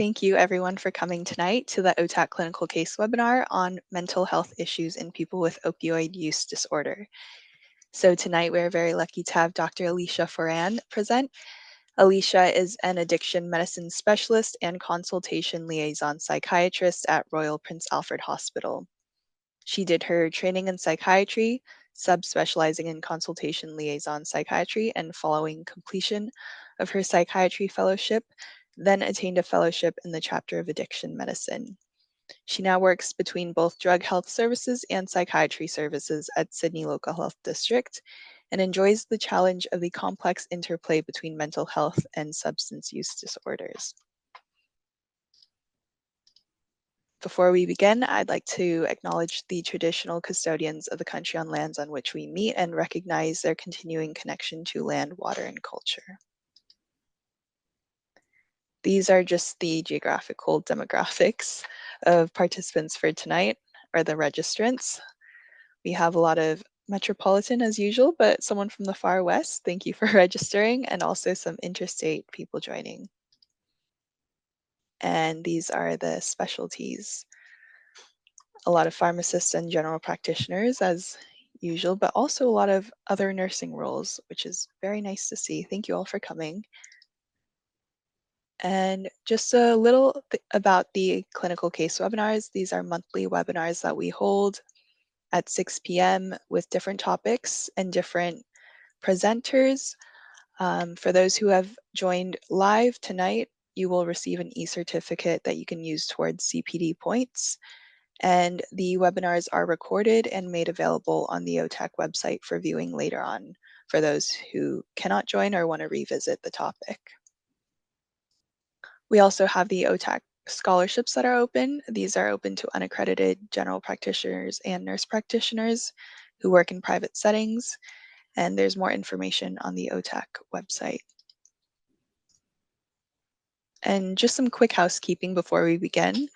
Thank you everyone for coming tonight to the OTAC clinical case webinar on mental health issues in people with opioid use disorder. So tonight we're very lucky to have Dr. Alicia Foran present. Alicia is an addiction medicine specialist and consultation liaison psychiatrist at Royal Prince Alfred Hospital. She did her training in psychiatry, subspecializing in consultation liaison psychiatry, and following completion of her psychiatry fellowship, then attained a fellowship in the chapter of addiction medicine. She now works between both drug health services and psychiatry services at Sydney Local Health District and enjoys the challenge of the complex interplay between mental health and substance use disorders. Before we begin, I'd like to acknowledge the traditional custodians of the country on lands on which we meet and recognize their continuing connection to land, water, and culture. These are just the geographical demographics of participants for tonight, or the registrants. We have a lot of metropolitan as usual, but someone from the far west, thank you for registering, and also some interstate people joining. And these are the specialties. A lot of pharmacists and general practitioners as usual, but also a lot of other nursing roles, which is very nice to see. Thank you all for coming. And just a little about the clinical case webinars. These are monthly webinars that we hold at 6 p.m. with different topics and different presenters. For those who have joined live tonight, you will receive an e-certificate that you can use towards CPD points. And the webinars are recorded and made available on the OTAC website for viewing later on for those who cannot join or want to revisit the topic. We also have the OTAC scholarships that are open. These are open to unaccredited general practitioners and nurse practitioners who work in private settings, and there's more information on the OTAC website. And just some quick housekeeping before we begin.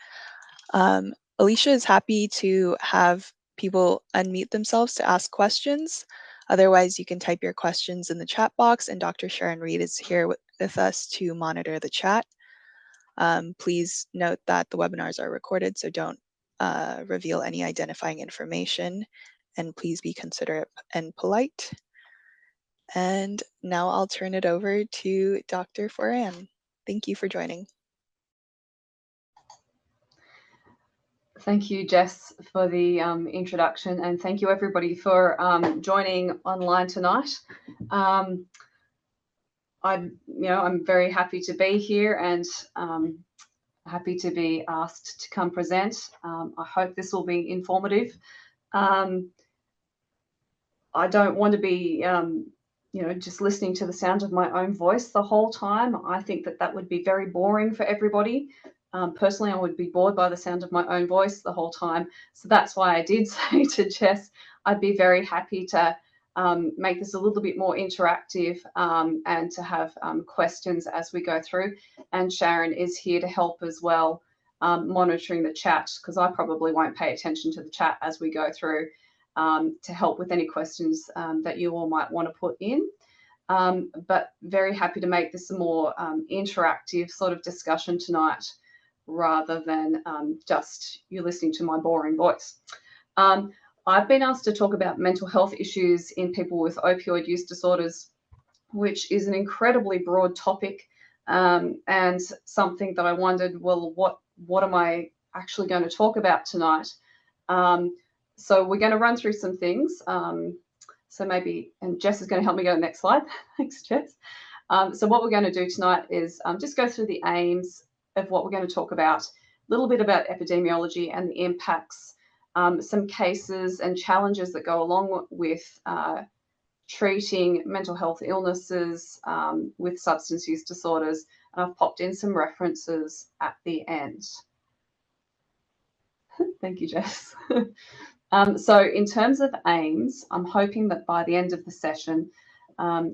Alicia is happy to have people unmute themselves to ask questions. Otherwise, you can type your questions in the chat box, and Dr. Sharon Reed is here with us to monitor the chat. Please note that the webinars are recorded, so don't reveal any identifying information, and please be considerate and polite. And now I'll turn it over to Dr. Foran. Thank you for joining. Thank you, Jess, for the introduction, and thank you everybody for joining online tonight. I'm very happy to be here and happy to be asked to come present. I hope this will be informative. I don't want to be just listening to the sound of my own voice the whole time. I think that would be very boring for everybody. Personally, I would be bored by the sound of my own voice the whole time. So that's why I did say to Jess, I'd be very happy to make this a little bit more interactive and to have questions as we go through. And Sharon is here to help as well, monitoring the chat, because I probably won't pay attention to the chat as we go through to help with any questions that you all might want to put in. But very happy to make this a more interactive sort of discussion tonight, rather than just you listening to my boring voice. I've been asked to talk about mental health issues in people with opioid use disorders, which is an incredibly broad topic and something that I wondered, well, what am I actually going to talk about tonight? So we're going to run through some things. So maybe, and Jess is going to help me go to the next slide. Thanks, Jess. So what we're going to do tonight is just go through the aims of what we're going to talk about, a little bit about epidemiology and the impacts, some cases and challenges that go along with treating mental health illnesses with substance use disorders. And I've popped in some references at the end. Thank you, Jess. So in terms of aims, I'm hoping that by the end of the session,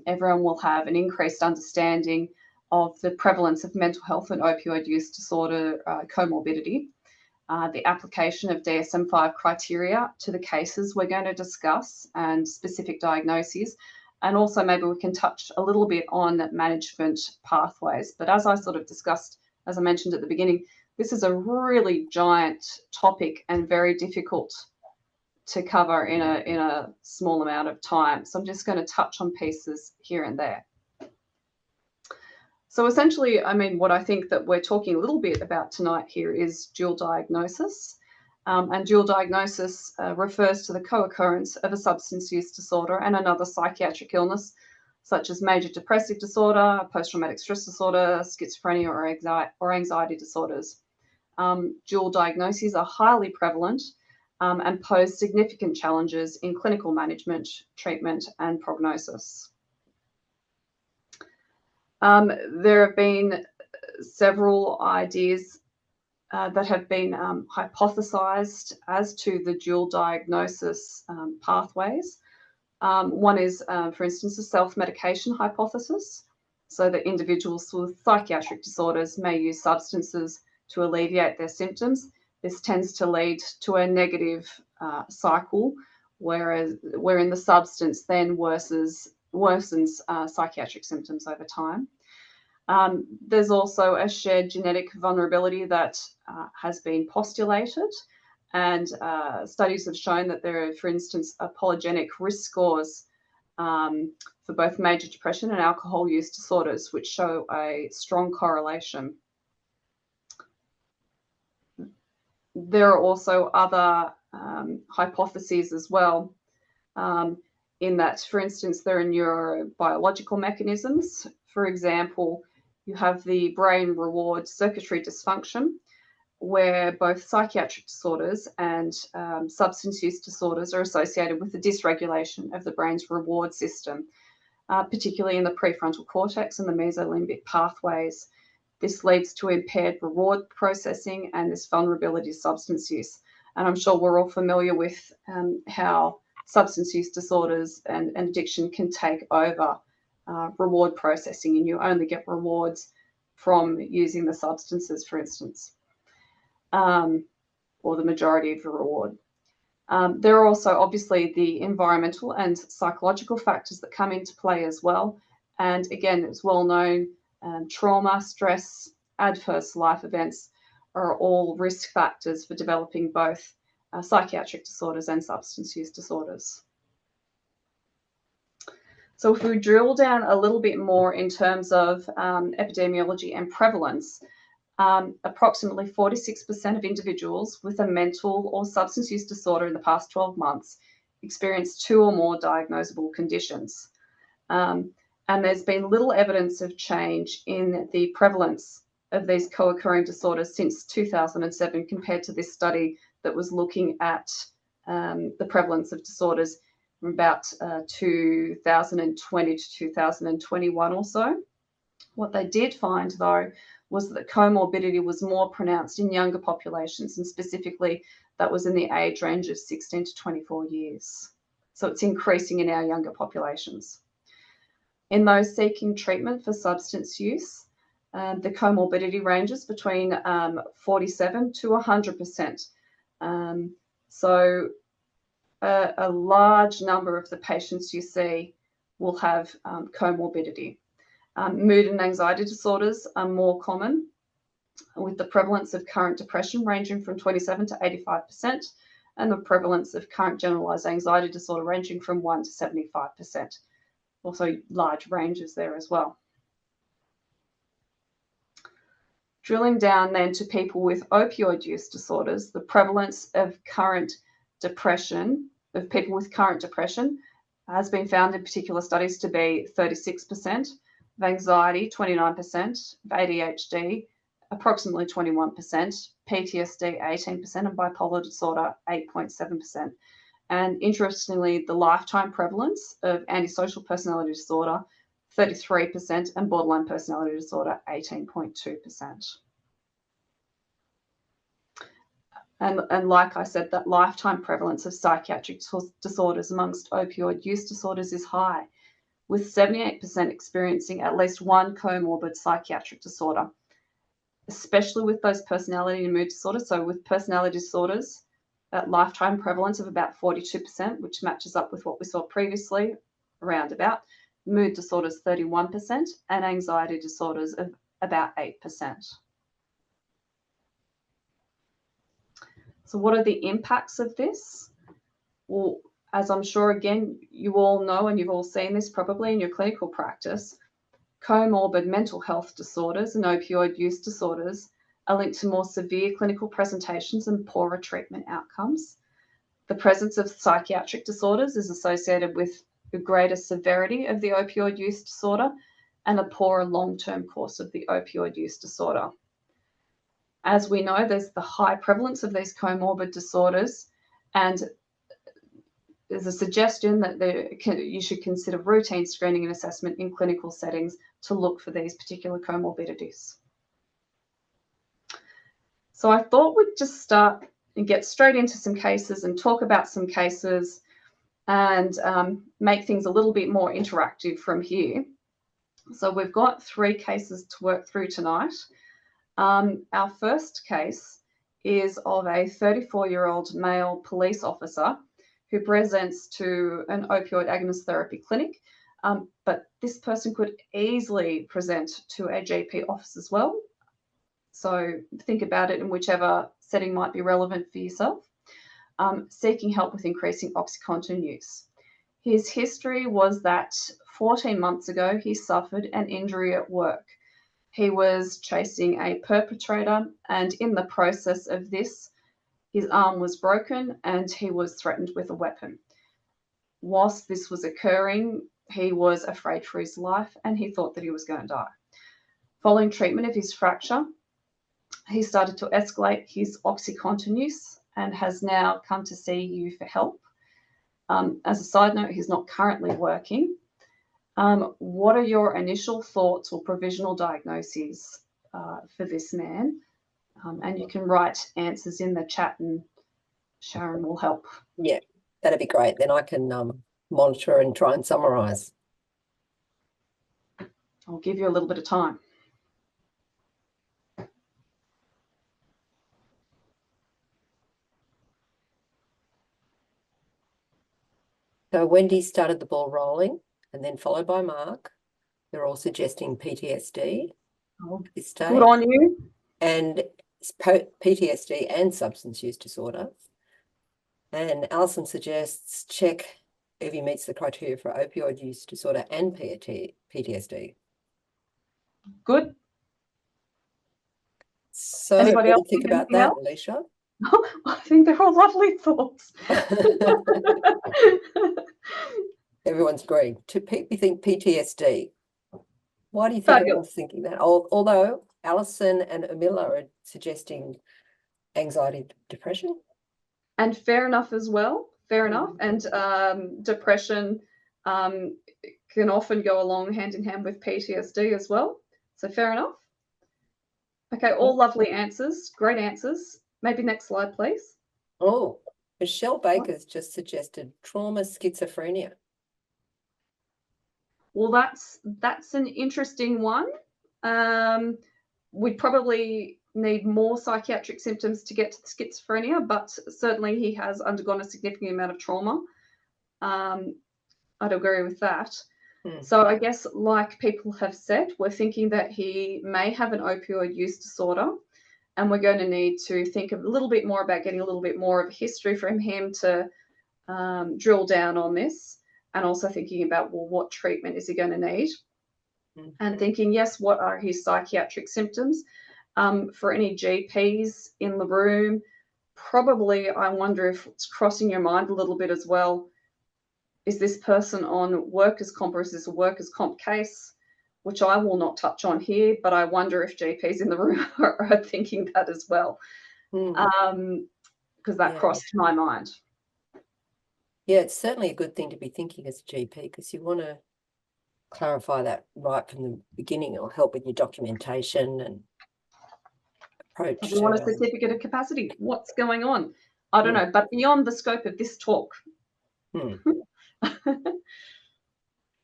everyone will have an increased understanding of the prevalence of mental health and opioid use disorder comorbidity, the application of DSM-5 criteria to the cases we're going to discuss and specific diagnoses, and also maybe we can touch a little bit on management pathways. But as I sort of discussed as I mentioned at the beginning, this is a really giant topic and very difficult to cover in a small amount of time. So I'm just going to touch on pieces here and there. So essentially, I mean, what I think that we're talking a little bit about tonight here is dual diagnosis. And dual diagnosis refers to the co-occurrence of a substance use disorder and another psychiatric illness, such as major depressive disorder, post-traumatic stress disorder, schizophrenia, or anxiety disorders. Dual diagnoses are highly prevalent and pose significant challenges in clinical management, treatment, and prognosis. There have been several ideas that have been hypothesized as to the dual diagnosis pathways. One is, for instance, the self-medication hypothesis, so that individuals with psychiatric disorders may use substances to alleviate their symptoms. This tends to lead to a negative cycle, wherein the substance then worsens psychiatric symptoms over time. There's also a shared genetic vulnerability that has been postulated, and studies have shown that there are, for instance, polygenic risk scores for both major depression and alcohol use disorders, which show a strong correlation. There are also other hypotheses as well, in that, for instance, there are neurobiological mechanisms. For example, you have the brain reward circuitry dysfunction, where both psychiatric disorders and substance use disorders are associated with the dysregulation of the brain's reward system, particularly in the prefrontal cortex and the mesolimbic pathways. This leads to impaired reward processing and this vulnerability to substance use. And I'm sure we're all familiar with how substance use disorders and addiction can take over reward processing, and you only get rewards from using the substances, for instance, or the majority of the reward. There are also obviously the environmental and psychological factors that come into play as well. And again, it's well known, trauma, stress, adverse life events are all risk factors for developing both psychiatric disorders and substance use disorders. So if we drill down a little bit more in terms of epidemiology and prevalence, approximately 46% of individuals with a mental or substance use disorder in the past 12 months experienced 2 or more diagnosable conditions. And there's been little evidence of change in the prevalence of these co-occurring disorders since 2007 compared to this study that was looking at the prevalence of disorders from about 2020 to 2021 or so. What they did find, though, was that comorbidity was more pronounced in younger populations, and specifically that was in the age range of 16 to 24 years. So it's increasing in our younger populations. In those seeking treatment for substance use, the comorbidity ranges between 47 to 100%. So a large number of the patients you see will have comorbidity. Mood and anxiety disorders are more common, with the prevalence of current depression ranging from 27 to 85%, and the prevalence of current generalized anxiety disorder ranging from 1 to 75%. Also large ranges there as well. Drilling down then to people with opioid use disorders, the prevalence of people with current depression has been found in particular studies to be 36%, of anxiety 29%, of ADHD approximately 21%, PTSD 18%, and bipolar disorder 8.7%. And interestingly, the lifetime prevalence of antisocial personality disorder 33%, and borderline personality disorder 18.2%. And like I said, that lifetime prevalence of psychiatric disorders amongst opioid use disorders is high, with 78% experiencing at least one comorbid psychiatric disorder, especially with those personality and mood disorders. So with personality disorders, that lifetime prevalence of about 42%, which matches up with what we saw previously, around about. Mood disorders 31%, and anxiety disorders of about 8%. So what are the impacts of this? Well, as I'm sure, again, you all know, and you've all seen this probably in your clinical practice, comorbid mental health disorders and opioid use disorders are linked to more severe clinical presentations and poorer treatment outcomes. The presence of psychiatric disorders is associated with the greater severity of the opioid use disorder and a poorer long-term course of the opioid use disorder. As we know, there's the high prevalence of these comorbid disorders, and there's a suggestion that you should consider routine screening and assessment in clinical settings to look for these particular comorbidities. So I thought we'd just start and get straight into some cases and talk about some cases and make things a little bit more interactive from here. So we've got 3 cases to work through tonight. Our first case is of a 34-year-old male police officer who presents to an opioid agonist therapy clinic, but this person could easily present to a GP office as well. So think about it in whichever setting might be relevant for yourself. Seeking help with increasing OxyContin use. His history was that 14 months ago, he suffered an injury at work. He was chasing a perpetrator, and in the process of this, his arm was broken and he was threatened with a weapon. Whilst this was occurring, he was afraid for his life and he thought that he was going to die. Following treatment of his fracture, he started to escalate his OxyContin use and has now come to see you for help. As a side note, he's not currently working. What are your initial thoughts or provisional diagnoses for this man? And you can write answers in the chat and Sharon will help. Yeah, that'd be great. Then I can monitor and try and summarise. I'll give you a little bit of time. So Wendy started the ball rolling and then followed by Mark. They're all suggesting PTSD at this stage. Good on you. And PTSD and substance use disorder. And Alison suggests check if he meets the criteria for opioid use disorder and PTSD. Good. So Anybody what do else you think about anything that, else? Alicia? I think they're all lovely thoughts. Everyone's agreeing. We think PTSD. Why do you think Fabulous. everyone's thinking that? Although Alison and Amila are suggesting anxiety, depression. And fair enough as well. Fair enough. And depression can often go along hand in hand with PTSD as well. So fair enough. Okay, all lovely answers. Great answers. Maybe next slide, please. Oh, Michelle Baker's just suggested trauma schizophrenia. Well, that's an interesting one. We'd probably need more psychiatric symptoms to get to the schizophrenia, but certainly he has undergone a significant amount of trauma. I'd agree with that. So I guess, like people have said, we're thinking that he may have an opioid use disorder, and we're going to need to think a little bit more about getting a little bit more of a history from him to drill down on this, and also thinking about, well, what treatment is he going to need? And thinking, yes, what are his psychiatric symptoms? For any GPs in the room, probably I wonder if it's crossing your mind a little bit as well. Is this person on workers' comp, or is this a workers' comp case? Which I will not touch on here, but I wonder if GPs in the room are thinking that as well, because that crossed my mind. Yeah, it's certainly a good thing to be thinking as a GP, because you want to clarify that right from the beginning. It'll help with your documentation and approach. Do you want a certificate of capacity? What's going on? I don't know, but beyond the scope of this talk.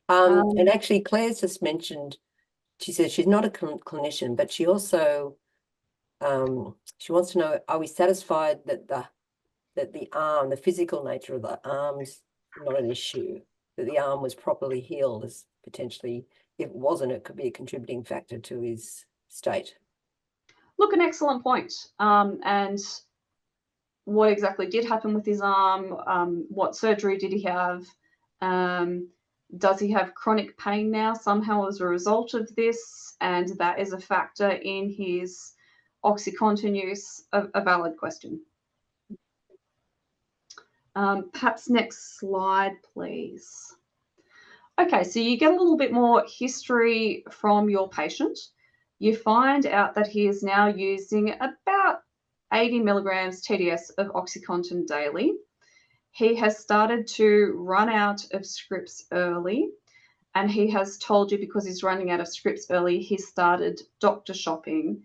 And actually, Claire's just mentioned, she says she's not a clinician, but she also she wants to know, are we satisfied that the arm, the physical nature of the arm's not an issue, that the arm was properly healed, as potentially, if it wasn't, it could be a contributing factor to his state. Look, an excellent point. And what exactly did happen with his arm, what surgery did he have, does he have chronic pain now somehow as a result of this, and that is a factor in his OxyContin use, a valid question. Perhaps next slide, please. Okay, so you get a little bit more history from your patient. You find out that he is now using about 80 milligrams TDS of OxyContin daily. He has started to run out of scripts early, and he has told you because he's running out of scripts early, he started doctor shopping,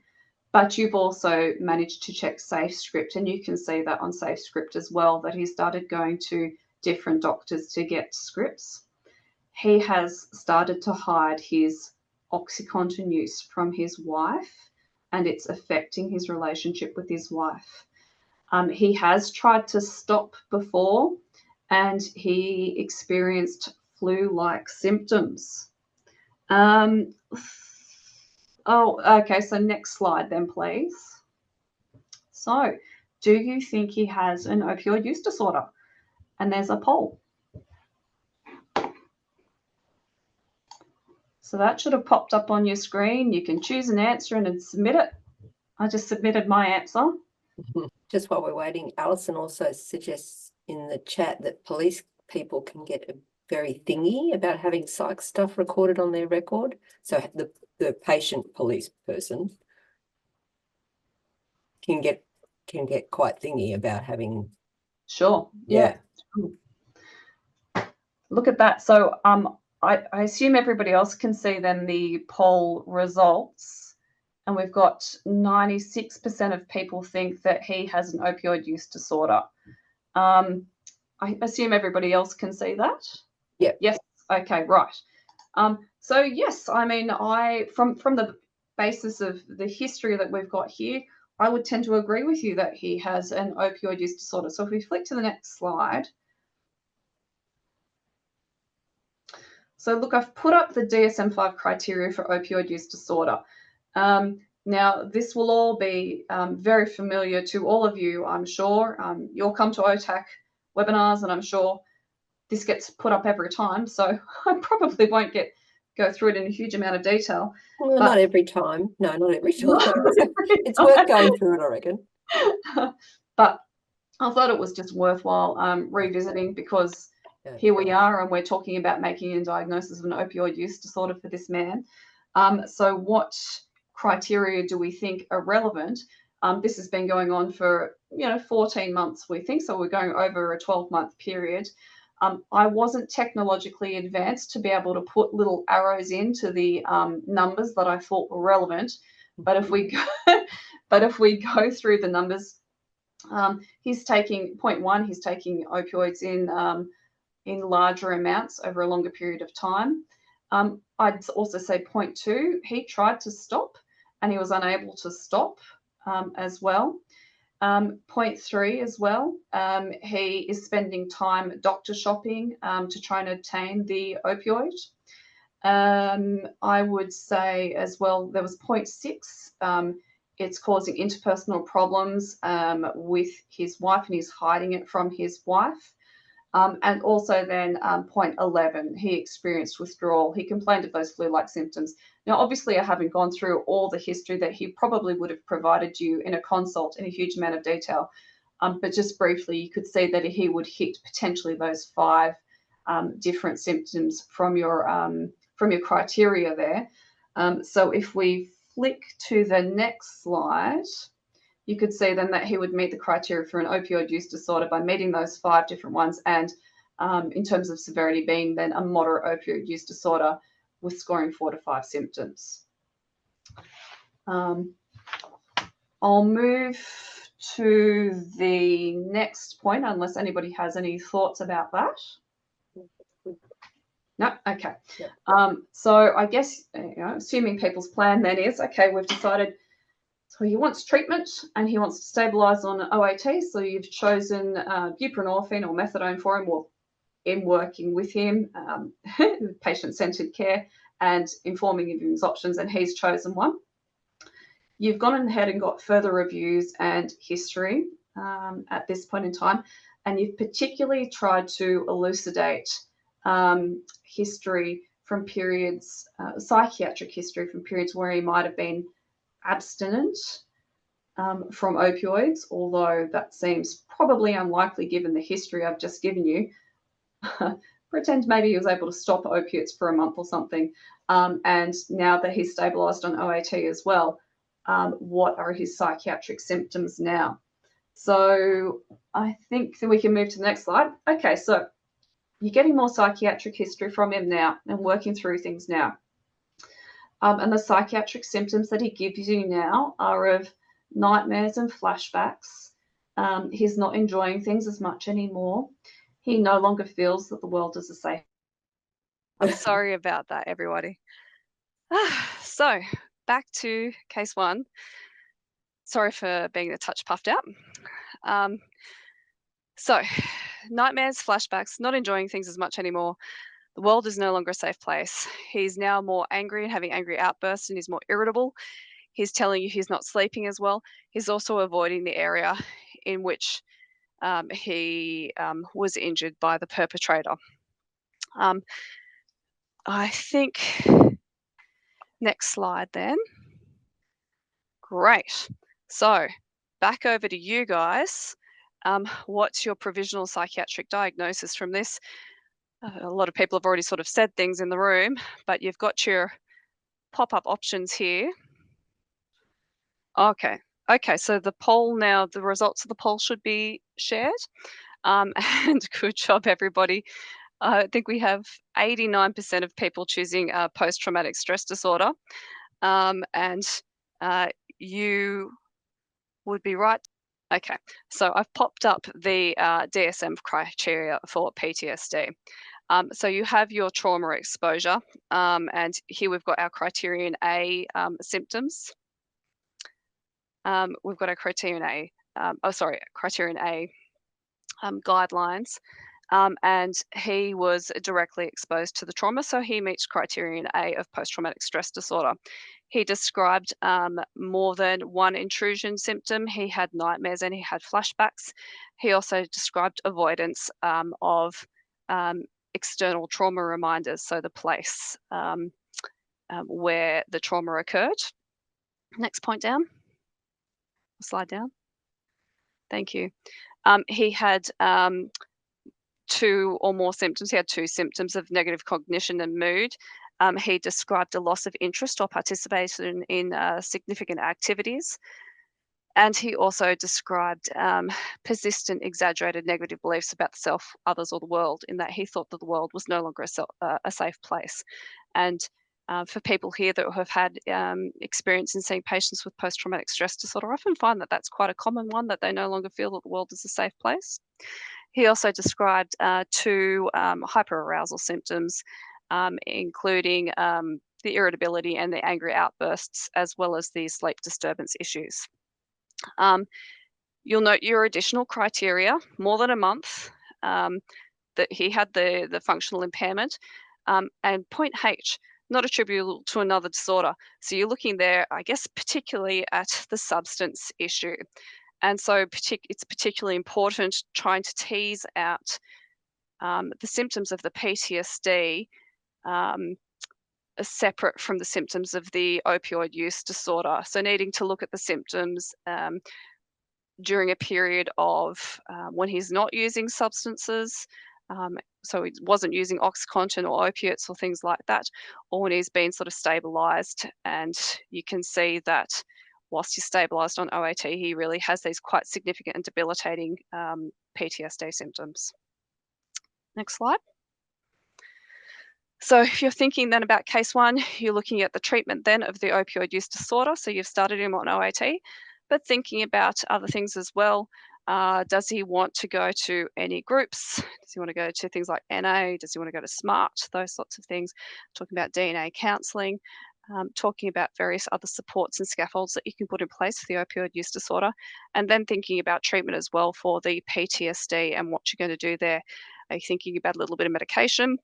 but you've also managed to check SafeScript, and you can see that on SafeScript as well, that he started going to different doctors to get scripts. He has started to hide his OxyContin use from his wife, and it's affecting his relationship with his wife. He has tried to stop before, and he experienced flu-like symptoms. Oh, okay, so next slide then, please. So, do you think he has an opioid use disorder? And there's a poll. So that should have popped up on your screen. You can choose an answer and then submit it. I just submitted my answer. Just while we're waiting, Alison also suggests in the chat that police people can get a very thingy about having psych stuff recorded on their record. So the patient police person can get quite thingy about having. Sure. Yeah. Look at that. So I assume everybody else can see then the poll results, and we've got 96% of people think that he has an opioid use disorder. I assume everybody else can see that? Yeah. Yes. Okay, right. So yes, I mean, from the basis of the history that we've got here, I would tend to agree with you that he has an opioid use disorder. So if we flick to the next slide. So look, I've put up the DSM-5 criteria for opioid use disorder. Now, this will all be very familiar to all of you, I'm sure. You'll come to OTAC webinars, and I'm sure this gets put up every time, so I probably won't go through it in a huge amount of detail. Well, not every time. No, not every time. It's worth going through it, I reckon. But I thought it was just worthwhile revisiting, because here we are, and we're talking about making a diagnosis of an opioid use disorder for this man. So what criteria do we think are relevant? This has been going on for 14 months, we think, so we're going over a 12-month period. I wasn't technologically advanced to be able to put little arrows into the numbers that I thought were relevant. But if we go through the numbers, he's taking he's taking opioids in larger amounts over a longer period of time. I'd also say point 2, he tried to stop and he was unable to stop as well. Point 3 as well, he is spending time doctor shopping to try and obtain the opioid. I would say as well, there was point 6, it's causing interpersonal problems with his wife, and he's hiding it from his wife. And also then point 11, he experienced withdrawal. He complained of those flu-like symptoms. Now, obviously, I haven't gone through all the history that he probably would have provided you in a consult in a huge amount of detail. But just briefly, you could see that he would hit potentially those 5 different symptoms from your criteria there. So if we flick to the next slide, you could see then that he would meet the criteria for an opioid use disorder by meeting those 5 different ones, and in terms of severity being then a moderate opioid use disorder with scoring 4 to 5 symptoms. I'll move to the next point unless anybody has any thoughts about that. No? Okay. Yeah. So I guess, assuming people's plan then is, okay, we've decided, so he wants treatment and he wants to stabilise on OAT. So you've chosen buprenorphine or methadone for him, or in working with him, patient-centred care, and informing him of his options, and he's chosen one. You've gone ahead and got further reviews and history. at this point in time, and you've particularly tried to elucidate history from periods, psychiatric history from periods where he might have been abstinent from opioids, although that seems probably unlikely given the history I've just given you. Pretend maybe he was able to stop opiates for a month or something, and now that he's stabilised on OAT as well, what are his psychiatric symptoms now? So I think that we can move to the next slide. Okay, so you're getting more psychiatric history from him now and working through things now. And the psychiatric symptoms that he gives you now are of nightmares and flashbacks. He's not enjoying things as much anymore. He no longer feels that the world is a safe. I'm sorry about that, everybody. So back to case 1. Sorry for being a touch puffed out. So nightmares, flashbacks, not enjoying things as much anymore. The world is no longer a safe place. He's now more angry and having angry outbursts, and he's more irritable. He's telling you he's not sleeping as well. He's also avoiding the area in which he was injured by the perpetrator. I think, next slide then. Great. So back over to you guys. What's your provisional psychiatric diagnosis from this? A lot of people have already sort of said things in the room, but you've got your pop-up options here. Okay, so the poll now, the results of the poll should be shared. And good job, everybody. I think we have 89% of people choosing post-traumatic stress disorder. And you would be right. Okay, so I've popped up the DSM criteria for PTSD. So you have your trauma exposure, and here we've got our criterion A symptoms. We've got our criterion A, criterion A guidelines, and he was directly exposed to the trauma, so he meets criterion A of post-traumatic stress disorder. He described more than one intrusion symptom. He had nightmares and he had flashbacks. He also described avoidance of external trauma reminders, so the place where the trauma occurred. Next point down. Slide down. Thank you. He had 2 or more symptoms. He had 2 symptoms of negative cognition and mood. He described a loss of interest or participation in significant activities. And he also described persistent, exaggerated negative beliefs about the self, others, or the world, in that he thought that the world was no longer a safe place. And for people here that have had experience in seeing patients with post-traumatic stress disorder, I often find that that's quite a common one, that they no longer feel that the world is a safe place. He also described 2 hyperarousal symptoms, including the irritability and the angry outbursts, as well as the sleep disturbance issues. You'll note your additional criteria, more than a month, that he had the functional impairment, and point H, not attributable to another disorder. So you're looking there, I guess, particularly at the substance issue. And so it's particularly important trying to tease out the symptoms of the PTSD separate from the symptoms of the opioid use disorder. So needing to look at the symptoms during a period of when he's not using substances, so he wasn't using OxyContin or opiates or things like that, or when he's been sort of stabilized, and you can see that whilst he's stabilized on OAT, he really has these quite significant and debilitating PTSD symptoms. Next slide. So if you're thinking then about case 1, you're looking at the treatment then of the opioid use disorder. So you've started him on OAT, but thinking about other things as well. Does he want to go to any groups? Does he want to go to things like NA? Does he want to go to SMART? Those sorts of things. Talking about DNA counselling, talking about various other supports and scaffolds that you can put in place for the opioid use disorder, and then thinking about treatment as well for the PTSD and what you're going to do there. Are you thinking about a little bit of medication?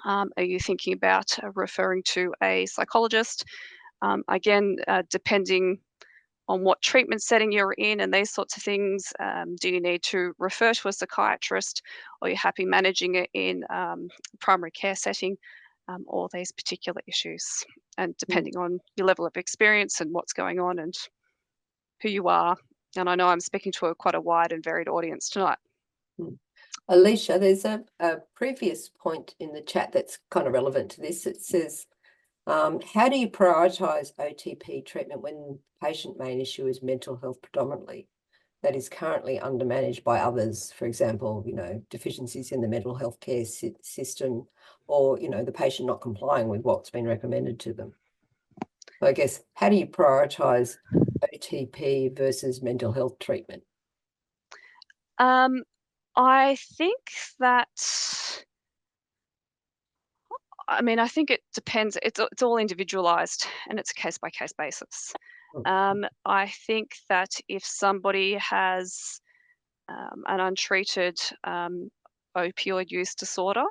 Are you thinking about referring to a psychologist? Again, depending on what treatment setting you're in and these sorts of things. Do you need to refer to a psychiatrist, or are you happy managing it in primary care setting? All these particular issues, and depending on your level of experience and what's going on and who you are. And I know I'm speaking to quite a wide and varied audience tonight. Alicia, there's a previous point in the chat that's kind of relevant to this. It says, how do you prioritise OTP treatment when the patient main issue is mental health predominantly, that is currently undermanaged by others, for example, deficiencies in the mental health care system, or, the patient not complying with what's been recommended to them? So I guess, how do you prioritise OTP versus mental health treatment? I think that, I think it depends. It's all individualized and it's a case-by-case basis. I think that if somebody has an untreated opioid use disorder,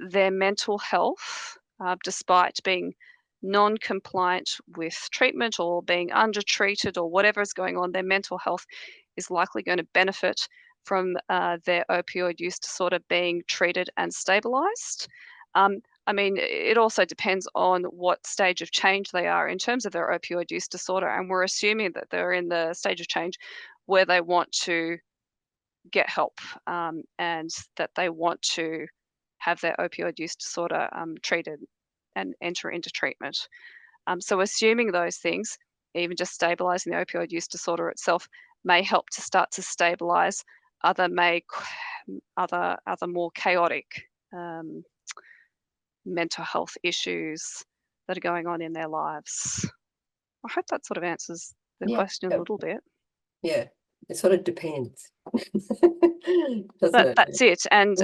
their mental health, despite being non-compliant with treatment or being undertreated or whatever is going on, their mental health is likely going to benefit from their opioid use disorder being treated and stabilized. It also depends on what stage of change they are in terms of their opioid use disorder, and we're assuming that they're in the stage of change where they want to get help and that they want to have their opioid use disorder treated and enter into treatment. So assuming those things, even just stabilizing the opioid use disorder itself may help to start to stabilize other more chaotic mental health issues that are going on in their lives. I hope that sort of answers the question a little bit. Yeah, it sort of depends. Doesn't it? That's it. And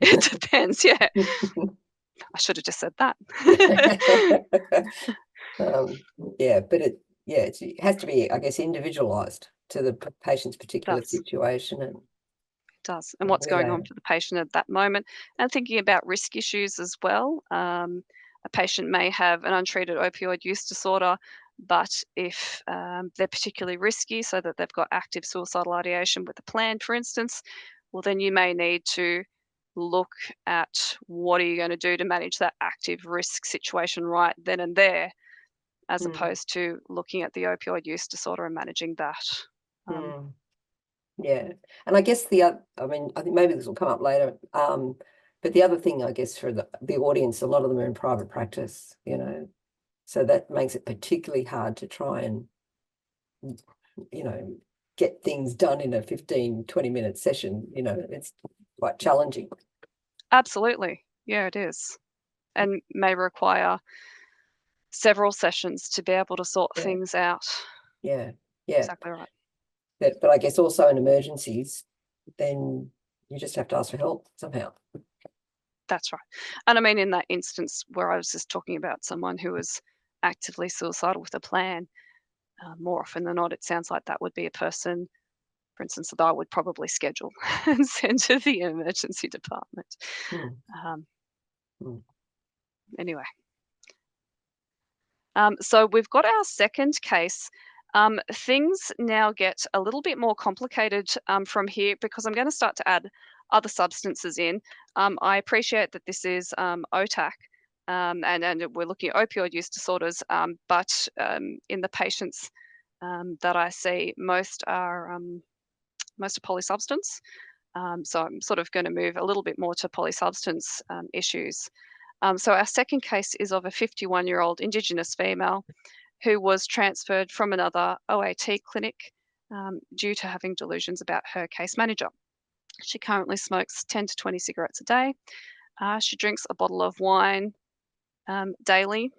it depends, yeah. I should have just said that. Yeah, but it has to be, I guess, individualized to the patient's particular situation. And it does, and what's going on for the patient at that moment, and thinking about risk issues as well. A patient may have an untreated opioid use disorder, but if they're particularly risky, so that they've got active suicidal ideation with a plan, for instance, well, then you may need to look at what are you going to do to manage that active risk situation right then and there, as opposed to looking at the opioid use disorder and managing that. Yeah, and I guess I think maybe this will come up later, but the other thing, I guess, for the audience, a lot of them are in private practice, so that makes it particularly hard to try and, get things done in a 15-20-minute session. It's quite challenging. Absolutely. Yeah, it is. And may require several sessions to be able to sort things out. Yeah. Exactly right. But I guess also in emergencies, then you just have to ask for help somehow. That's right. And in that instance where I was just talking about someone who was actively suicidal with a plan, more often than not, it sounds like that would be a person, for instance, that I would probably schedule and send to the emergency department. Anyway. So we've got our second case. Things now get a little bit more complicated from here, because I'm going to start to add other substances in. I appreciate that this is OTAC, and we're looking at opioid use disorders, but in the patients that I see, most are polysubstance. So I'm sort of going to move a little bit more to polysubstance issues. So our second case is of a 51-year-old Indigenous female who was transferred from another OAT clinic due to having delusions about her case manager. She currently smokes 10 to 20 cigarettes a day. She drinks a bottle of wine daily.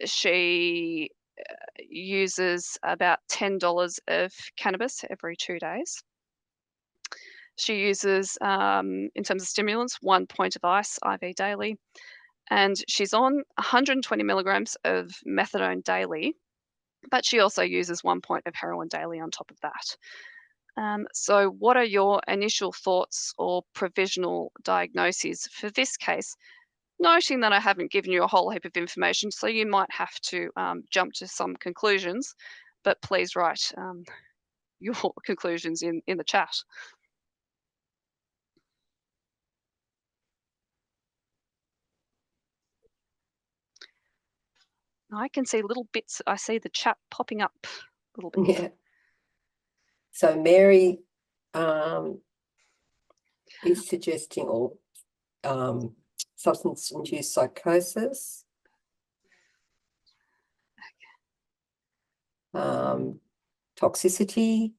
She uses about $10 of cannabis every 2 days. She uses, in terms of stimulants, 1 point of ice IV daily, and she's on 120 milligrams of methadone daily, but she also uses 1 point of heroin daily on top of that. So what are your initial thoughts or provisional diagnoses for this case, noting that I haven't given you a whole heap of information, so you might have to jump to some conclusions, but please write your conclusions in the chat. I can see little bits. I see the chat popping up little bits. Yeah. So Mary is suggesting or substance-induced psychosis. Toxicity.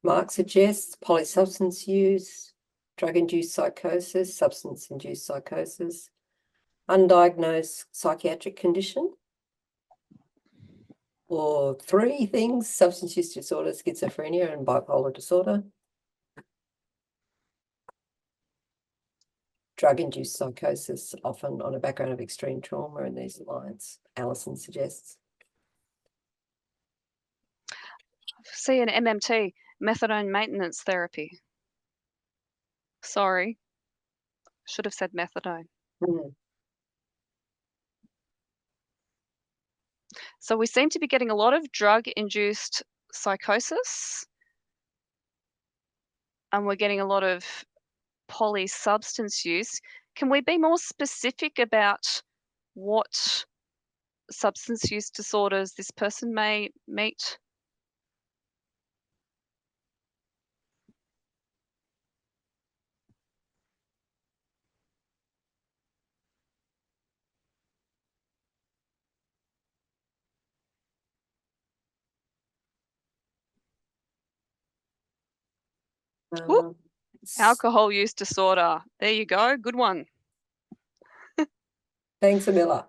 Mark suggests polysubstance use, drug-induced psychosis, substance-induced psychosis, undiagnosed psychiatric condition, or 3 things: substance use disorder, schizophrenia, and bipolar disorder. Drug-induced psychosis, often on a background of extreme trauma in these lines, Alison suggests. See an MMT, methadone maintenance therapy. Sorry, should have said methadone. So we seem to be getting a lot of drug-induced psychosis, and we're getting a lot of polysubstance use. Can we be more specific about what substance use disorders this person may meet? Alcohol use disorder. There you go. Good one. Thanks, Amila.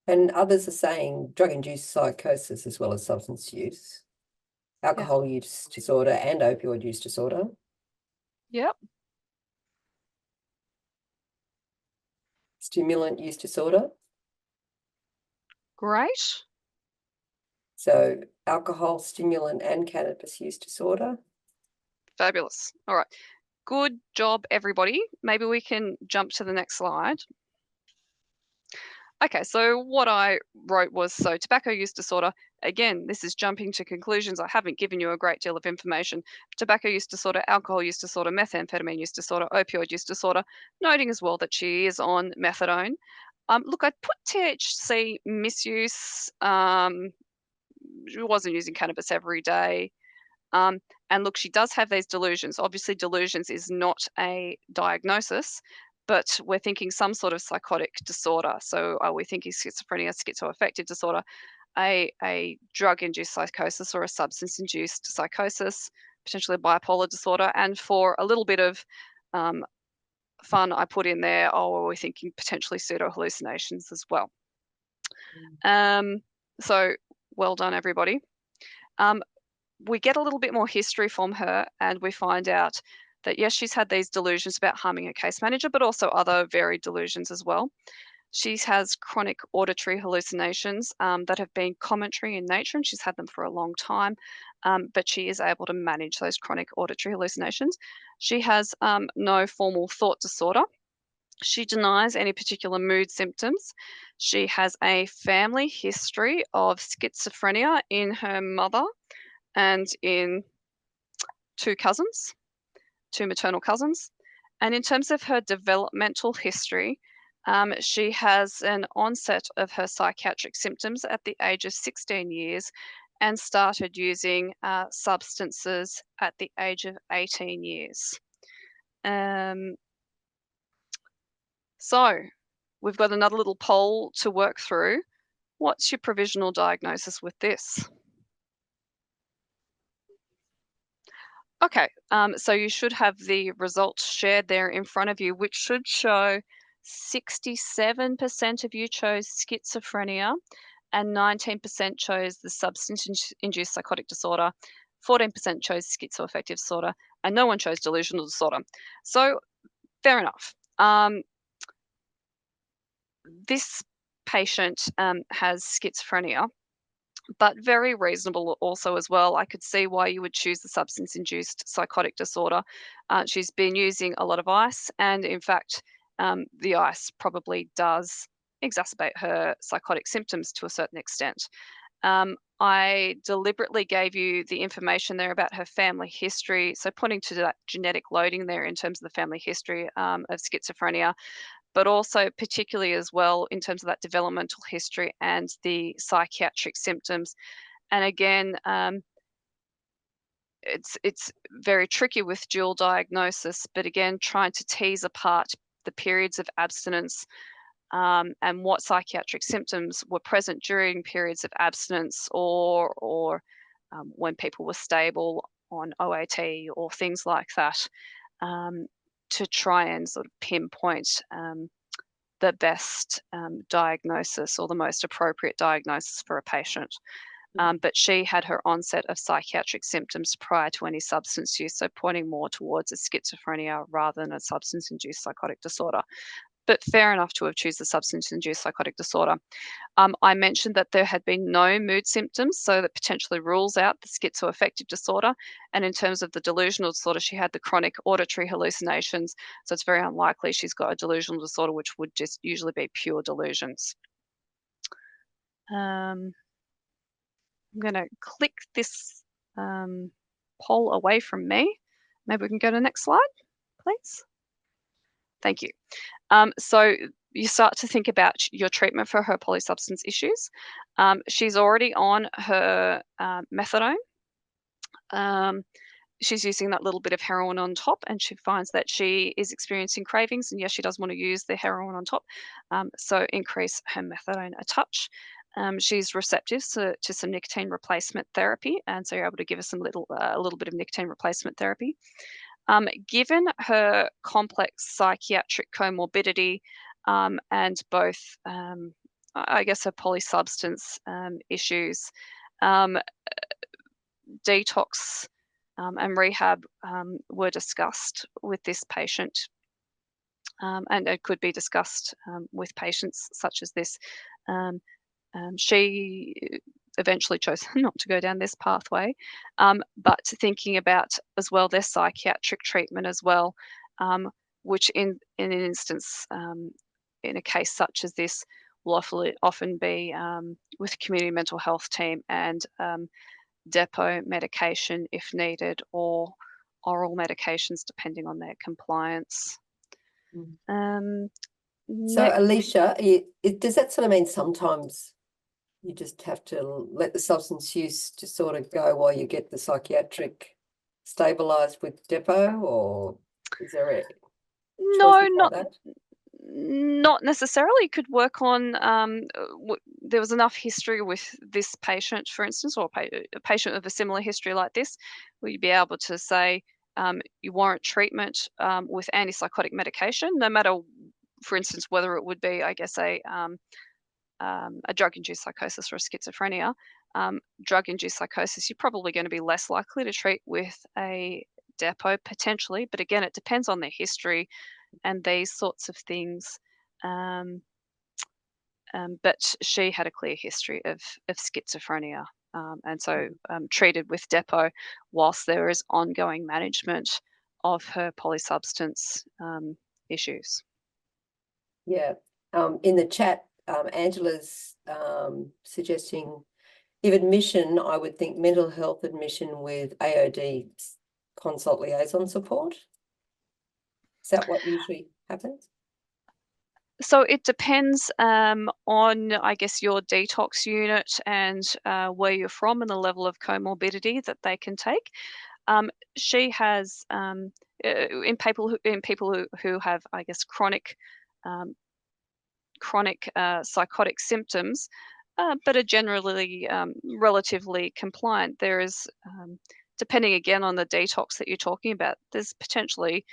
And others are saying drug-induced psychosis as well as substance use, alcohol use disorder, and opioid use disorder. Yep. Stimulant use disorder. Great. So alcohol, stimulant, and cannabis use disorder. Fabulous. All right. Good job, everybody. Maybe we can jump to the next slide. Okay, so what I wrote was, so tobacco use disorder. Again, this is jumping to conclusions. I haven't given you a great deal of information. Tobacco use disorder, alcohol use disorder, methamphetamine use disorder, opioid use disorder, noting as well that she is on methadone. Look, I put THC misuse. She wasn't using cannabis every day. And look, she does have these delusions. Obviously, delusions is not a diagnosis, but we're thinking some sort of psychotic disorder. So are we thinking schizophrenia, schizoaffective disorder, a drug-induced psychosis or a substance-induced psychosis, potentially a bipolar disorder? And for a little bit of fun, I put in there, are we thinking potentially pseudo-hallucinations as well? So well done, everybody. We get a little bit more history from her, and we find out that, yes, she's had these delusions about harming a case manager, but also other varied delusions as well. She has chronic auditory hallucinations that have been commentary in nature, and she's had them for a long time, but she is able to manage those chronic auditory hallucinations. She has no formal thought disorder. She denies any particular mood symptoms. She has a family history of schizophrenia in her mother and in 2 cousins, 2 maternal cousins. And in terms of her developmental history, she has an onset of her psychiatric symptoms at the age of 16 years and started using substances at the age of 18 years. So we've got another little poll to work through. What's your provisional diagnosis with this? Okay, so you should have the results shared there in front of you, which should show 67% of you chose schizophrenia and 19% chose the substance-induced psychotic disorder, 14% chose schizoaffective disorder, and no one chose delusional disorder. So fair enough. This patient has schizophrenia. but very reasonable also as well. I could see why you would choose the substance-induced psychotic disorder. She's been using a lot of ice, and in fact, the ice probably does exacerbate her psychotic symptoms to a certain extent. I deliberately gave you the information there about her family history, so pointing to that genetic loading there in terms of the family history of schizophrenia, but also particularly as well in terms of that developmental history and the psychiatric symptoms. And again, it's very tricky with dual diagnosis, but again, trying to tease apart the periods of abstinence and what psychiatric symptoms were present during periods of abstinence or when people were stable on OAT or things like that, to try and sort of pinpoint the best diagnosis or the most appropriate diagnosis for a patient. But she had her onset of psychiatric symptoms prior to any substance use, so pointing more towards a schizophrenia rather than a substance-induced psychotic disorder. But fair enough to have chosen the substance-induced psychotic disorder. I mentioned that there had been no mood symptoms, so that potentially rules out the schizoaffective disorder. And in terms of the delusional disorder, she had the chronic auditory hallucinations, so it's very unlikely she's got a delusional disorder, which would just usually be pure delusions. I'm going to click this poll away from me. Maybe we can go to the next slide, please. Thank you. So you start to think about your treatment for her polysubstance issues. She's already on her methadone. She's using that little bit of heroin on top, and she finds that she is experiencing cravings, and yes, she does want to use the heroin on top. So increase her methadone a touch. She's receptive to some nicotine replacement therapy, and so you're able to give her a little bit of nicotine replacement therapy. Given her complex psychiatric comorbidity and both, I guess, her polysubstance issues, detox and rehab were discussed with this patient, and it could be discussed with patients such as this. She eventually chose not to go down this pathway, but thinking about as well their psychiatric treatment as well, which in an instance, in a case such as this, will often be with community mental health team and depot medication if needed, or oral medications depending on their compliance. So Alicia, does that sort of mean sometimes you just have to let the substance use just sort of go while you get the psychiatric stabilized with depot, or is there a no, not necessarily. Could work on there was enough history with this patient, for instance, or a patient of a similar history like this, where you'd be able to say you warrant treatment with antipsychotic medication, no matter, for instance, whether it would be, I guess, a drug-induced psychosis or a schizophrenia. Drug-induced psychosis, you're probably going to be less likely to treat with a depot potentially, but again, it depends on their history and these sorts of things. But she had a clear history of schizophrenia, and so treated with depot whilst there is ongoing management of her polysubstance issues. Yeah. In the chat, Angela's suggesting, if admission, I would think mental health admission with AOD consult liaison support. Is that what usually happens? So it depends on, I guess, your detox unit and where you're from and the level of comorbidity that they can take. She has in people who have, I guess, chronic psychotic symptoms, but are generally relatively compliant. There is, depending again on the detox that you're talking about, there's potentially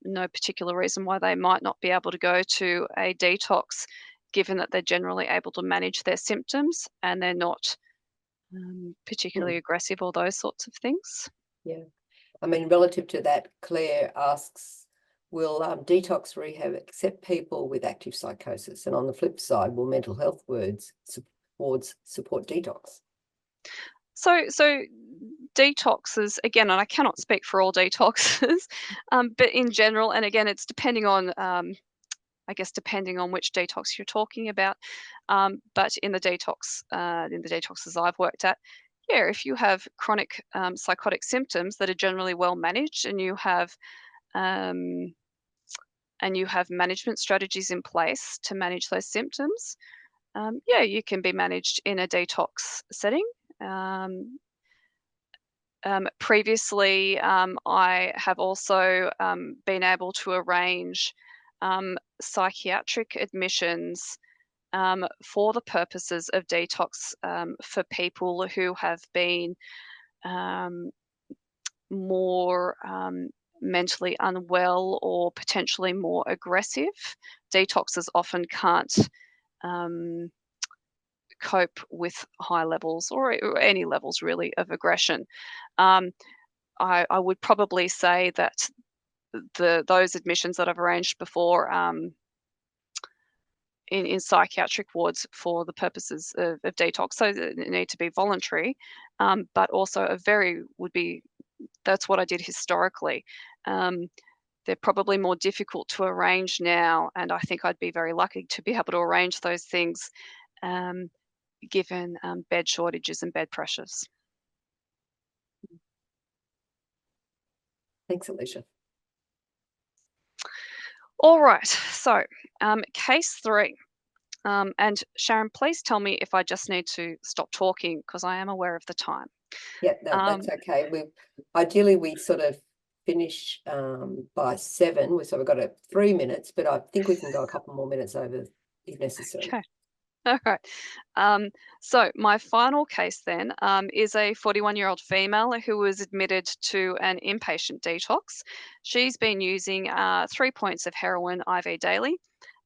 no particular reason why they might not be able to go to a detox, given that they're generally able to manage their symptoms and they're not particularly aggressive or those sorts of things. Yeah. I mean, relative to that, Claire asks, will detox rehab accept people with active psychosis? And on the flip side, will mental health wards support detox? So detoxes, again, and I cannot speak for all detoxes, but in general, and again, it's depending on, I guess, depending on which detox you're talking about. But in the detoxes I've worked at, yeah, if you have chronic psychotic symptoms that are generally well managed, and you have management strategies in place to manage those symptoms, yeah, you can be managed in a detox setting. Previously, I have also been able to arrange psychiatric admissions for the purposes of detox for people who have been more mentally unwell or potentially more aggressive. Detoxes often can't cope with high levels or any levels really of aggression. I would probably say that those admissions that I've arranged before in psychiatric wards for the purposes of detox, so they need to be voluntary, but also that's what I did historically. They're probably more difficult to arrange now, and I think I'd be very lucky to be able to arrange those things given bed shortages and bed pressures. Thanks, Alicia. All right, so case 3. And Sharon, please tell me if I just need to stop talking because I am aware of the time. Yeah, no, that's okay. Ideally we sort of finish by 7, so we've got 3 minutes, but I think we can go a couple more minutes over if necessary. Okay. All right. So my final case then is a 41-year-old female who was admitted to an inpatient detox. She's been using 3 points of heroin IV daily.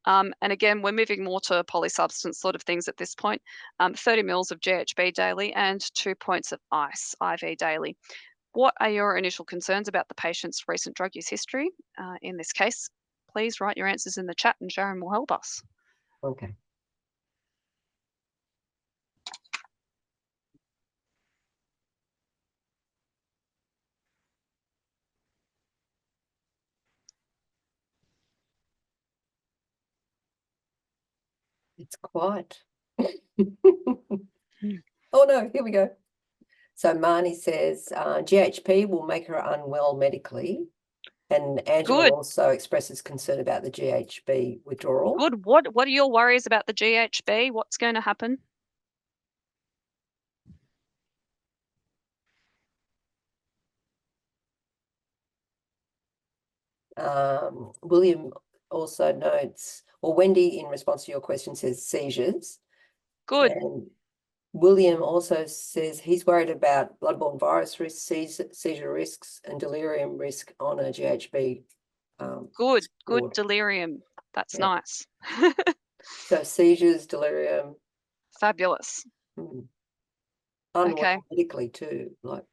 And again, we're moving more to polysubstance sort of things at this point. 30 mils of GHB daily and 2 points of ice IV daily. What are your initial concerns about the patient's recent drug use history? In this case, please write your answers in the chat and Sharon will help us. Okay. It's quiet. Oh no, here we go. So Marnie says GHP will make her unwell medically. And Angela Good. also expresses concern about the GHB withdrawal. Good. What are your worries about the GHB? What's going to happen? William also notes, or Wendy in response to your question says seizures. Good. And William also says he's worried about bloodborne virus risks, seizure risks, and delirium risk on a GHB. Good ward. delirium. That's Yeah. nice. So seizures, delirium. Fabulous. Unwell Okay. medically too, like.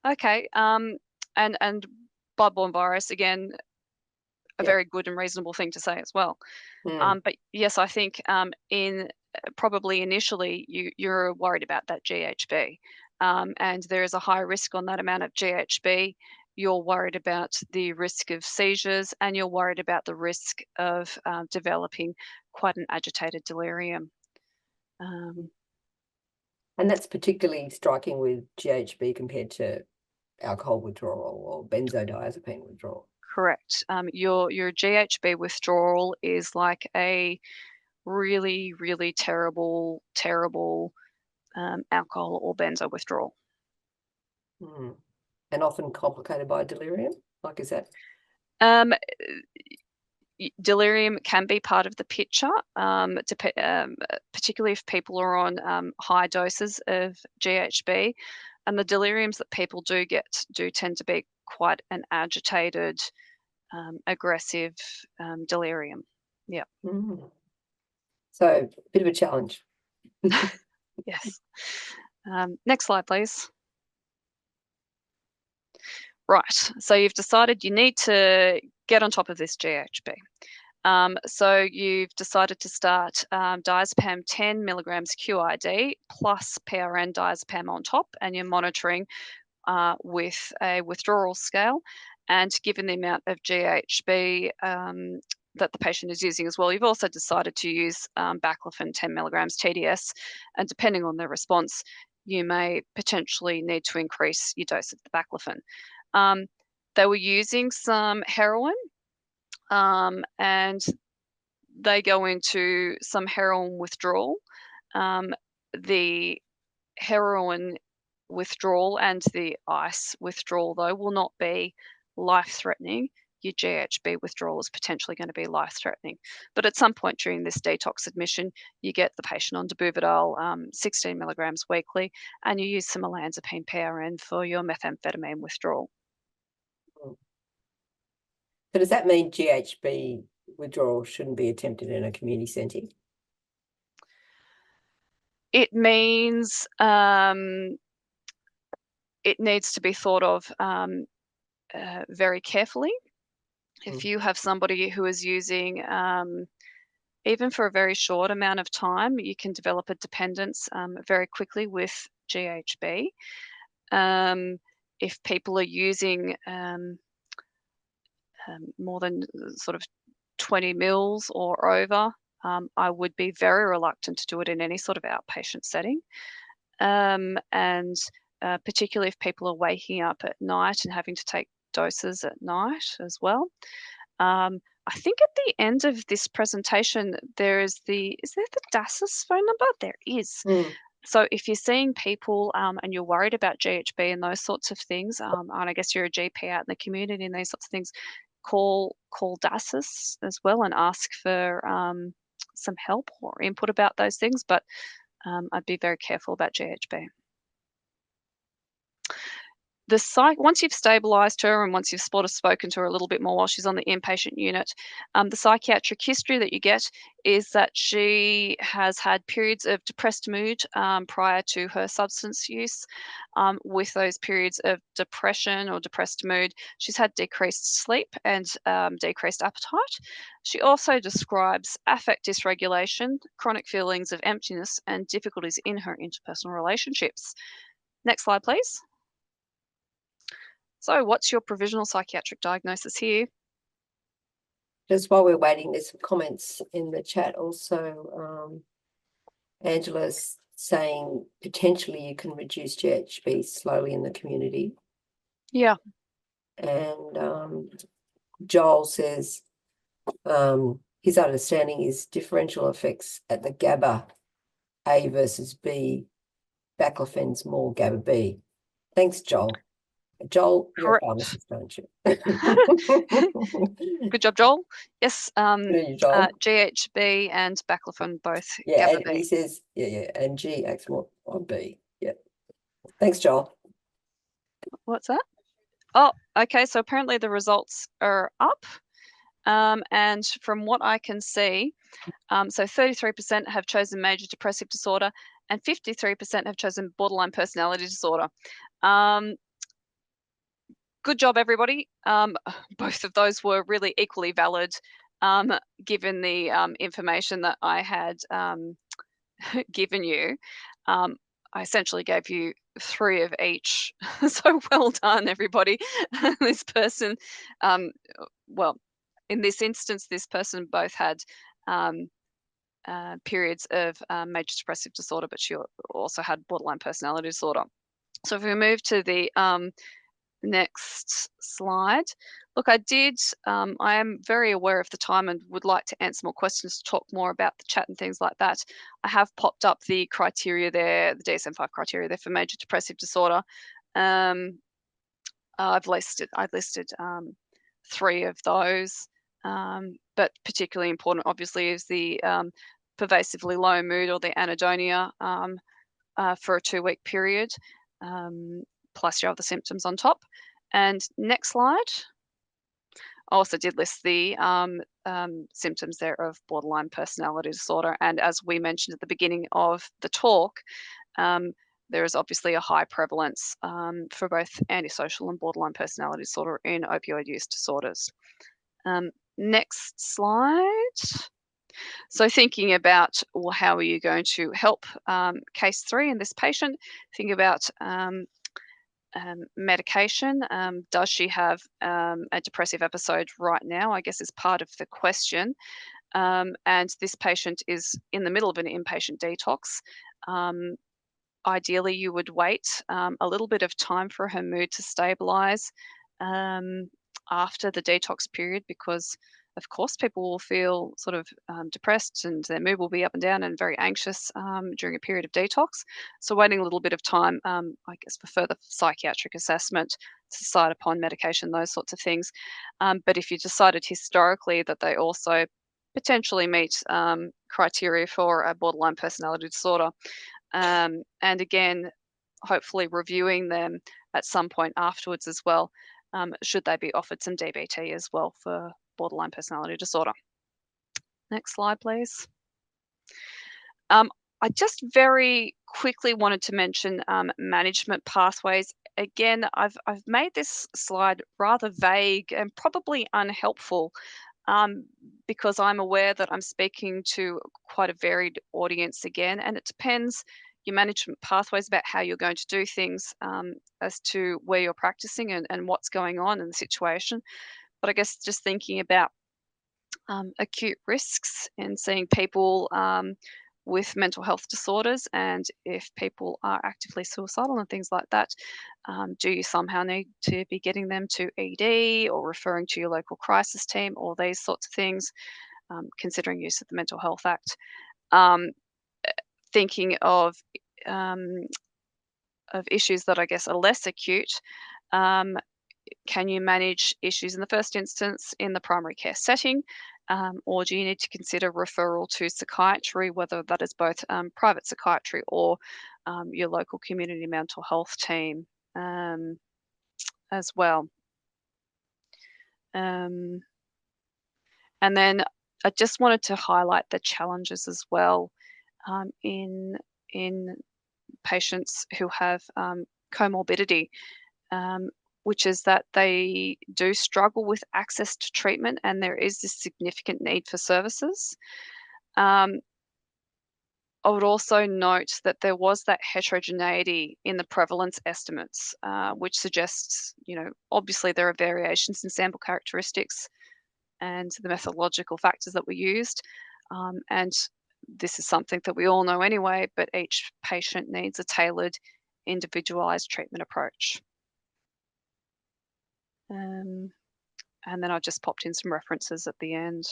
Okay. And bloodborne virus, again, a very good and reasonable thing to say as well. But yes, I think in probably initially you're worried about that GHB, and there is a high risk on that amount of GHB. You're worried about the risk of seizures, and you're worried about the risk of developing quite an agitated delirium. And that's particularly striking with GHB compared to alcohol withdrawal or benzodiazepine withdrawal. Correct. Your GHB withdrawal is like a really, really terrible alcohol or benzo withdrawal. And often complicated by delirium? Like, is that? Delirium can be part of the picture, particularly if people are on high doses of GHB. And the deliriums that people do tend to be quite an agitated, aggressive delirium. Yeah. So a bit of a challenge. Yes. Next slide, please. Right. So you've decided you need to get on top of this GHB. So you've decided to start diazepam 10 milligrams QID plus PRN diazepam on top, and you're monitoring with a withdrawal scale. And given the amount of GHB that the patient is using as well, you've also decided to use baclofen 10 milligrams TDS, and depending on the response, you may potentially need to increase your dose of the baclofen. They were using some heroin, and they go into some heroin withdrawal. The heroin withdrawal and the ice withdrawal, though, will not be life-threatening. Your GHB withdrawal is potentially going to be life-threatening. But at some point during this detox admission, you get the patient on Buvidal 16 milligrams weekly, and you use some olanzapine PRN for your methamphetamine withdrawal. So does that mean GHB withdrawal shouldn't be attempted in a community setting? It means it needs to be thought of very carefully. If you have somebody who is using, even for a very short amount of time, you can develop a dependence very quickly with GHB. If people are using more than sort of 20 mils or over, I would be very reluctant to do it in any sort of outpatient setting. And particularly if people are waking up at night and having to take doses at night as well. I think at the end of this presentation, is there the DASIS phone number? There is. So if you're seeing people and you're worried about GHB and those sorts of things, and I guess you're a GP out in the community and these sorts of things, call DASIS as well and ask for some help or input about those things. But I'd be very careful about GHB. Once you've stabilised her and once you've spoken to her a little bit more while she's on the inpatient unit, the psychiatric history that you get is that she has had periods of depressed mood prior to her substance use. With those periods of depression or depressed mood, she's had decreased sleep and decreased appetite. She also describes affect dysregulation, chronic feelings of emptiness, and difficulties in her interpersonal relationships. Next slide, please. So what's your provisional psychiatric diagnosis here? Just while we're waiting, there's some comments in the chat also. Angela's saying potentially you can reduce GHB slowly in the community. Yeah. And Joel says his understanding is differential effects at the GABA A versus B. Baclofen's more GABA B. Thanks, Joel. Joel, you're a pharmacist, don't you? Good job, Joel. Yes, Joel. GHB and baclofen both. Yeah, GABA and B. he says, and G acts more on B. Yeah. Thanks, Joel. What's that? Oh, okay. So apparently the results are up. And from what I can see, so 33% have chosen major depressive disorder and 53% have chosen borderline personality disorder. Good job, everybody. Both of those were really equally valid, given the information that I had given you. I essentially gave you 3 of each. So well done, everybody. This person, well, in this instance, this person both had periods of major depressive disorder, but she also had borderline personality disorder. So if we move to the next slide. Look, I am very aware of the time and would like to answer more questions, to talk more about the chat and things like that. I have popped up the criteria there, the DSM-5 criteria there for major depressive disorder. I've listed 3 of those, but particularly important, obviously, is the pervasively low mood or the anhedonia for a 2-week period. Plus your other symptoms on top. And next slide. I also did list the symptoms there of borderline personality disorder. And as we mentioned at the beginning of the talk, there is obviously a high prevalence for both antisocial and borderline personality disorder in opioid use disorders. Next slide. So thinking about, well, how are you going to help case 3 in this patient? Think about medication. Does she have a depressive episode right now, I guess is part of the question. And this patient is in the middle of an inpatient detox. Ideally, you would wait a little bit of time for her mood to stabilize after the detox period, because of course people will feel sort of depressed and their mood will be up and down and very anxious during a period of detox. So waiting a little bit of time, I guess, for further psychiatric assessment to decide upon medication, those sorts of things. But if you decided historically that they also potentially meet criteria for a borderline personality disorder, and again, hopefully reviewing them at some point afterwards as well, should they be offered some DBT as well for borderline personality disorder. Next slide, please. I just very quickly wanted to mention management pathways. Again, I've made this slide rather vague and probably unhelpful, because I'm aware that I'm speaking to quite a varied audience again, and it depends your management pathways about how you're going to do things as to where you're practicing and what's going on in the situation. But I guess just thinking about acute risks and seeing people with mental health disorders, and if people are actively suicidal and things like that, do you somehow need to be getting them to ED or referring to your local crisis team, or these sorts of things, considering use of the Mental Health Act. Thinking of issues that I guess are less acute, can you manage issues in the first instance in the primary care setting, or do you need to consider referral to psychiatry, whether that is both private psychiatry or your local community mental health team as well? And then I just wanted to highlight the challenges as well in patients who have comorbidity, which is that they do struggle with access to treatment, and there is this significant need for services. I would also note that there was that heterogeneity in the prevalence estimates, which suggests, obviously there are variations in sample characteristics and the methodological factors that were used. And this is something that we all know anyway, but each patient needs a tailored, individualized treatment approach. And then I just popped in some references at the end.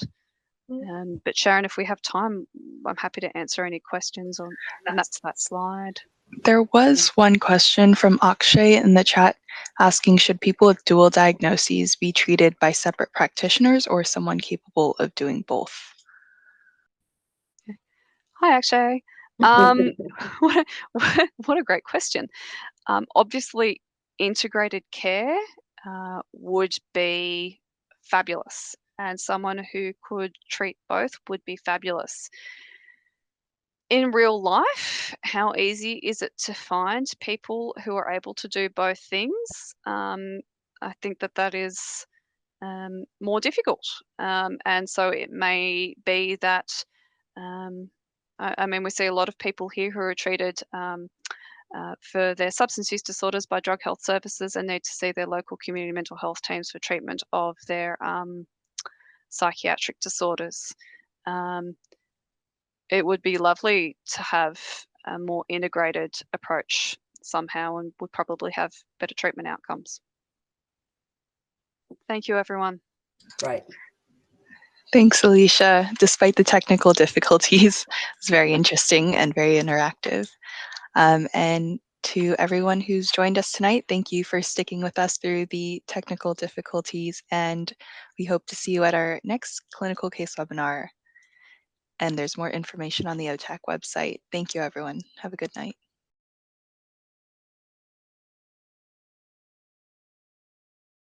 But Sharon, if we have time, I'm happy to answer any questions and that's that slide. There was one question from Akshay in the chat asking, should people with dual diagnoses be treated by separate practitioners or someone capable of doing both? Hi, Akshay. What a great question. Obviously, integrated care would be fabulous, and someone who could treat both would be fabulous. In real life, how easy is it to find people who are able to do both things? I think that is more difficult. And so it may be that, I mean, we see a lot of people here who are treated for their substance use disorders by drug health services and need to see their local community mental health teams for treatment of their psychiatric disorders. It would be lovely to have a more integrated approach somehow, and would probably have better treatment outcomes. Thank you, everyone. Right. Thanks, Alicia. Despite the technical difficulties, it was very interesting and very interactive. And to everyone who's joined us tonight, thank you for sticking with us through the technical difficulties, and we hope to see you at our next clinical case webinar. And there's more information on the OTAC website. Thank you, everyone. Have a good night.